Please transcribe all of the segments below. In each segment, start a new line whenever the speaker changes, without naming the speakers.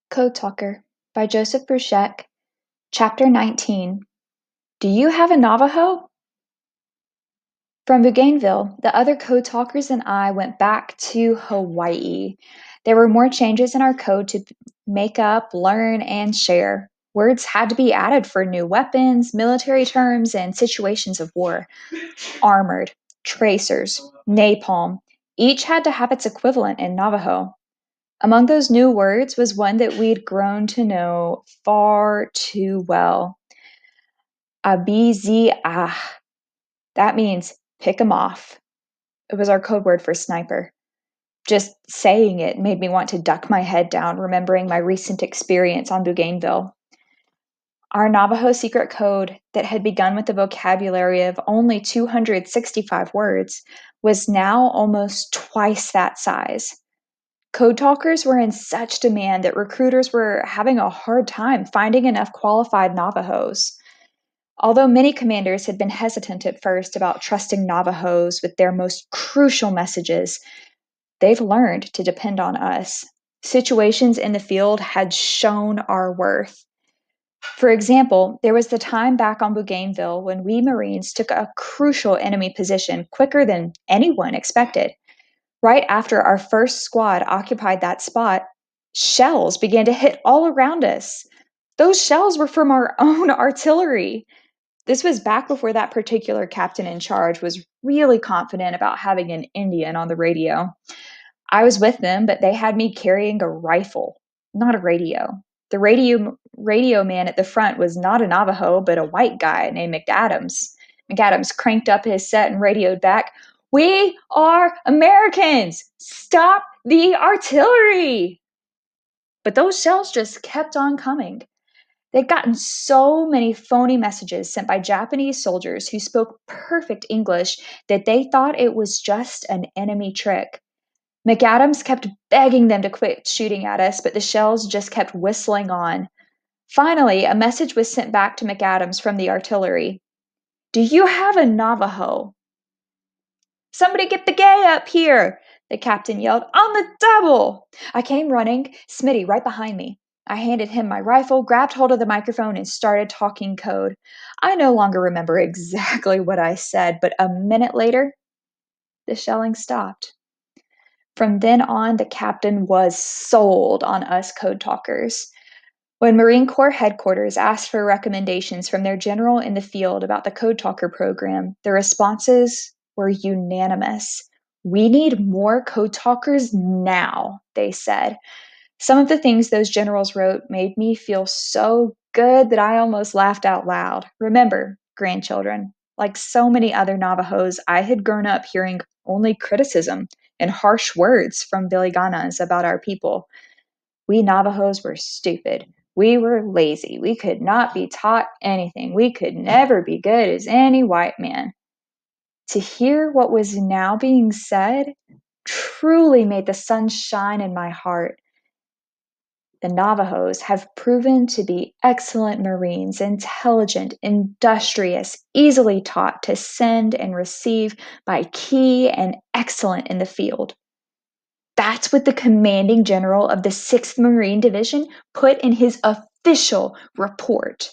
Code Talker by Joseph Bruchac, Chapter 19. Do you have a Navajo? From Bougainville, the other code talkers and I went back to Hawaii. There were more changes in our code to make up, learn, and share. Words had to be added for new weapons, military terms, and situations of war. Armored, tracers, napalm, each had to have its equivalent in Navajo. Among those new words was one that we'd grown to know far too well. Abizi-ah. That means pick 'em off. It was our code word for sniper. Just saying it made me want to duck my head down, remembering my recent experience on Bougainville. Our Navajo secret code, that had begun with a vocabulary of only 265 words, was now almost twice that size. Code talkers were in such demand that recruiters were having a hard time finding enough qualified Navajos. Although many commanders had been hesitant at first about trusting Navajos with their most crucial messages, they've learned to depend on us. Situations in the field had shown our worth. For example, there was the time back on Bougainville when we Marines took a crucial enemy position quicker than anyone expected. Right after our first squad occupied that spot, shells began to hit all around us. Those shells were from our own artillery. This was back before that particular captain in charge was really confident about having an Indian on the radio. I was with them, but they had me carrying a rifle, not a radio. The radio man at the front was not a Navajo, but a white guy named McAdams. McAdams cranked up his set and radioed back, "We are Americans! Stop the artillery!" But those shells just kept on coming. They'd gotten so many phony messages sent by Japanese soldiers who spoke perfect English that they thought it was just an enemy trick. McAdams kept begging them to quit shooting at us, but the shells just kept whistling on. Finally, a message was sent back to McAdams from the artillery. "Do you have a Navajo?" "Somebody get the gay up here!" the captain yelled. "On the double!" I came running, Smitty right behind me. I handed him my rifle, grabbed hold of the microphone, and started talking code. I no longer remember exactly what I said, but a minute later, the shelling stopped. From then on, the captain was sold on us code talkers. When Marine Corps headquarters asked for recommendations from their general in the field about the Code Talker program, the responses were unanimous. "We need more code talkers now," they said. Some of the things those generals wrote made me feel so good that I almost laughed out loud. Remember, grandchildren, like so many other Navajos, I had grown up hearing only criticism and harsh words from Viliganas about our people. We Navajos were stupid. We were lazy. We could not be taught anything. We could never be good as any white man. To hear what was now being said truly made the sun shine in my heart. The Navajos have proven to be excellent Marines, intelligent, industrious, easily taught to send and receive by key, and excellent in the field. That's what the commanding general of the 6th Marine Division put in his official report.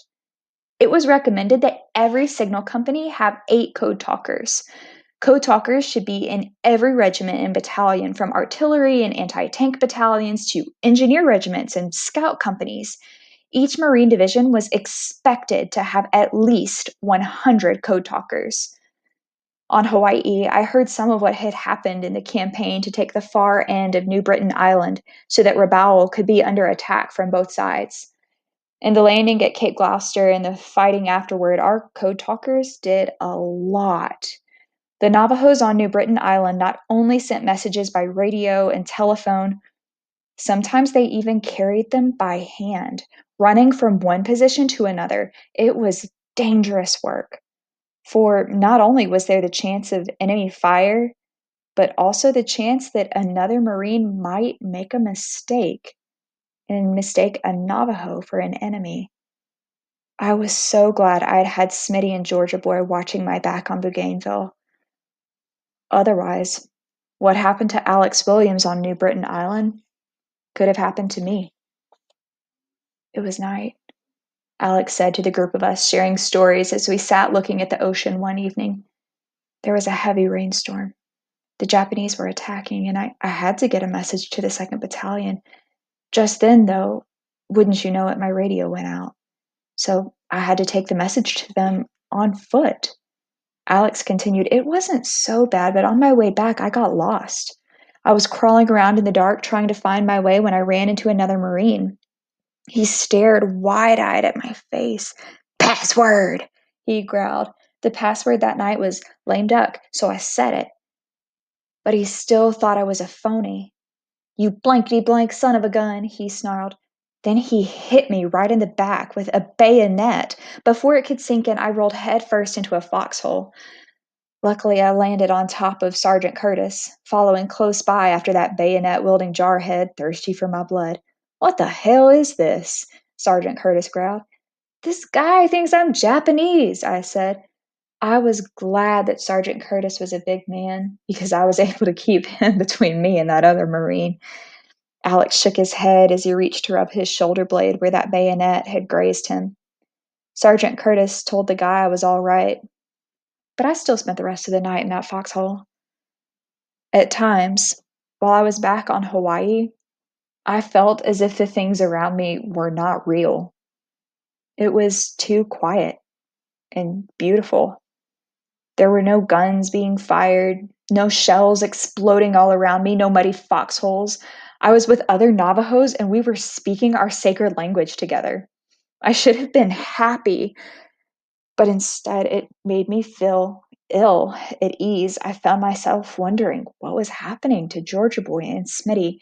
It was recommended that every signal company have 8 code talkers. Code talkers should be in every regiment and battalion, from artillery and anti-tank battalions to engineer regiments and scout companies. Each Marine division was expected to have at least 100 code talkers. On Hawaii, I heard some of what had happened in the campaign to take the far end of New Britain Island so that Rabaul could be under attack from both sides. In the landing at Cape Gloucester and the fighting afterward, our code talkers did a lot. The Navajos on New Britain Island not only sent messages by radio and telephone, sometimes they even carried them by hand, running from one position to another. It was dangerous work, for not only was there the chance of enemy fire, but also the chance that another Marine might make a mistake and mistake a Navajo for an enemy. I was so glad I'd had Smitty and Georgia Boy watching my back on Bougainville. Otherwise, what happened to Alex Williams on New Britain Island could have happened to me. It was night, Alex said to the group of us, sharing stories as we sat looking at the ocean one evening. There was a heavy rainstorm. The Japanese were attacking, and I had to get a message to the 2nd Battalion. Just then, though, wouldn't you know it, my radio went out. So I had to take the message to them on foot. Alex continued, It wasn't so bad, but on my way back, I got lost. I was crawling around in the dark trying to find my way when I ran into another Marine. He stared wide-eyed at my face. Password, he growled. The password that night was lame duck, so I said it. But he still thought I was a phony. You blankety blank son of a gun, he snarled. Then he hit me right in the back with a bayonet. Before it could sink in, I rolled headfirst into a foxhole. Luckily, I landed on top of Sergeant Curtis, following close by after that bayonet-wielding jarhead, thirsty for my blood. What the hell is this? Sergeant Curtis growled. This guy thinks I'm Japanese, I said. I was glad that Sergeant Curtis was a big man, because I was able to keep him between me and that other Marine. Alex shook his head as he reached to rub his shoulder blade where that bayonet had grazed him. Sergeant Curtis told the guy I was all right, but I still spent the rest of the night in that foxhole. At times, while I was back on Hawaii, I felt as if the things around me were not real. It was too quiet and beautiful. There were no guns being fired, no shells exploding all around me, no muddy foxholes. I was with other Navajos and we were speaking our sacred language together. I should have been happy, but instead it made me feel ill at ease. I found myself wondering what was happening to Georgia Boy and Smitty.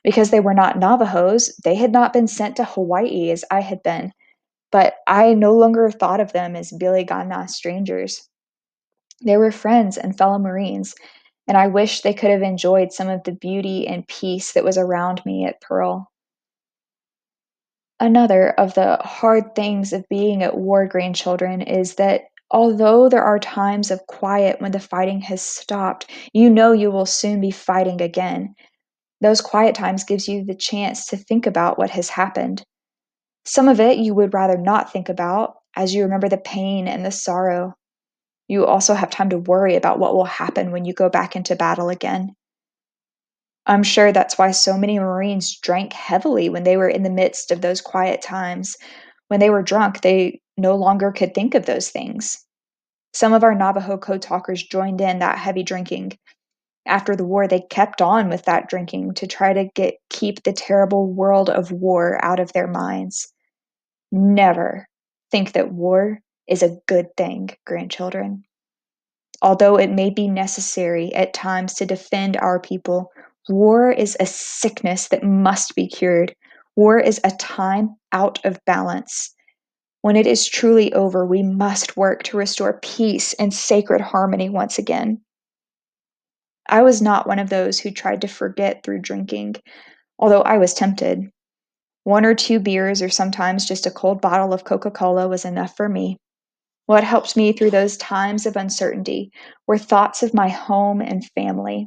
Because they were not Navajos, they had not been sent to Hawaii as I had been, but I no longer thought of them as Billy Gana strangers. They were friends and fellow Marines, and I wished they could have enjoyed some of the beauty and peace that was around me at Pearl. Another of the hard things of being at war, grandchildren, is that although there are times of quiet when the fighting has stopped, you know you will soon be fighting again. Those quiet times gives you the chance to think about what has happened. Some of it you would rather not think about as you remember the pain and the sorrow. You also have time to worry about what will happen when you go back into battle again. I'm sure that's why so many Marines drank heavily when they were in the midst of those quiet times. When they were drunk, they no longer could think of those things. Some of our Navajo code talkers joined in that heavy drinking. After the war, they kept on with that drinking to try to keep the terrible world of war out of their minds. Never think that war is a good thing, grandchildren. Although it may be necessary at times to defend our people, war is a sickness that must be cured. War is a time out of balance. When it is truly over, we must work to restore peace and sacred harmony once again. I was not one of those who tried to forget through drinking, although I was tempted. 1 or 2 beers, or sometimes just a cold bottle of Coca-Cola, was enough for me. What helped me through those times of uncertainty were thoughts of my home and family.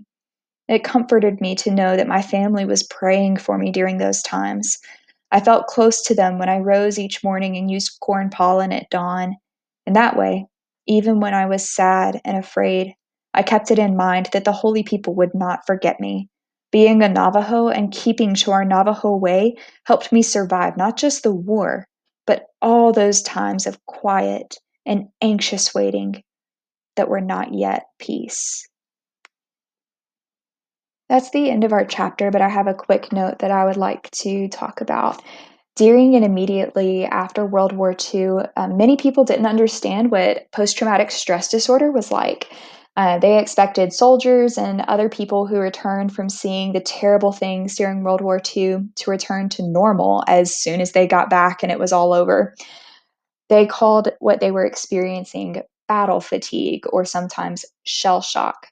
It comforted me to know that my family was praying for me during those times. I felt close to them when I rose each morning and used corn pollen at dawn. And that way, even when I was sad and afraid, I kept it in mind that the holy people would not forget me. Being a Navajo and keeping to our Navajo way helped me survive not just the war, but all those times of quiet and anxious waiting that were not yet peace. That's the end of our chapter, but I have a quick note that I would like to talk about. During and immediately after World War II, many people didn't understand what post traumatic stress disorder was like. They expected soldiers and other people who returned from seeing the terrible things during World War II to return to normal as soon as they got back and it was all over. They called what they were experiencing battle fatigue or sometimes shell shock.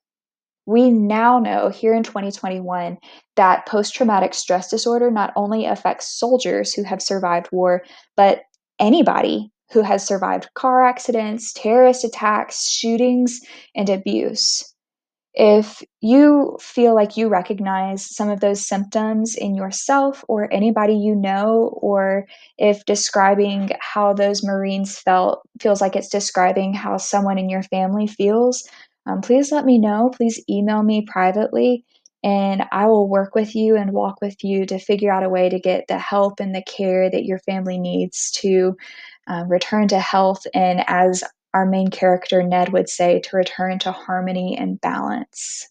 We now know here in 2021 that post traumatic stress disorder not only affects soldiers who have survived war, but anybody who has survived car accidents, terrorist attacks, shootings, and abuse. If you feel like you recognize some of those symptoms in yourself or anybody you know, or if describing how those Marines felt feels like it's describing how someone in your family feels, please let me know. Please email me privately, and I will work with you and walk with you to figure out a way to get the help and the care that your family needs to return to health, and as our main character Ned would say, to return to harmony and balance.